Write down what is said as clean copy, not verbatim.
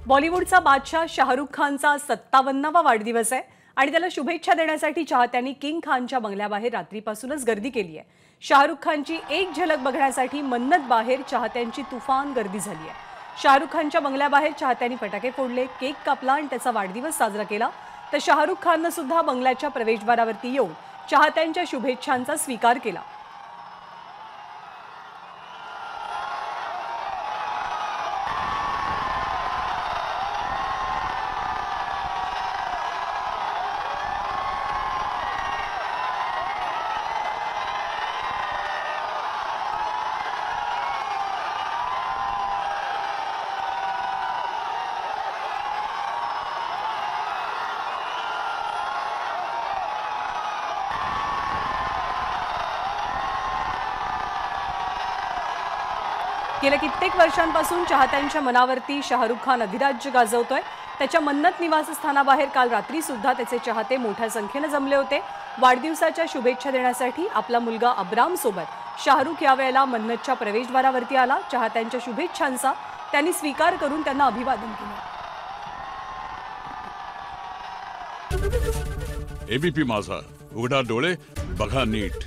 बॉलिवूडचा बादशाह शाहरुख खानचा 57वा वाढदिवस आहे आणि त्याला शुभेच्छा देण्यासाठी चाहत्यांनी किंग खानच्या बंगल्याबाहेर रात्रीपासूनच गर्दी केली आहे। शाहरुख खानची एक झलक बघण्यासाठी मन्नत बाहेर चाहत्यांची तुफान गर्दी झाली आहे। शाहरुख खानच्या बंगल्याबाहेर चाहत्यांनी फटाके फोडले, केक कापला आणि त्याचा वाढदिवस साजरा केला। तर शाहरुख खानने सुद्धा बंगल्याच्या प्रवेशद्वारावरती येऊन चाहत्यांच्या शुभेच्छांचा स्वीकार केला। गेल्या कित्येक वर्षांपासून चाहत्यांच्या मनावरती शाहरुख खान अधिराज्य गाजवतोय। त्याच्या मन्नत निवासस्थानाबाहेर काल रात्री सुद्धा त्याचे चाहते मोठ्या संख्येने जमले होते। वाढदिवसाच्या शुभेच्छा देण्यासाठी आपला मुलगा अब्राम सोबत शाहरुख यावेळेला मन्नतच्या प्रवेशद्वारावरती आला। चाहत्यांच्या शुभेच्छांचा त्यांनी स्वीकार करून त्यांना अभिवादन केलं। एबीपी माझा, उघडा डोळे बघा नीट।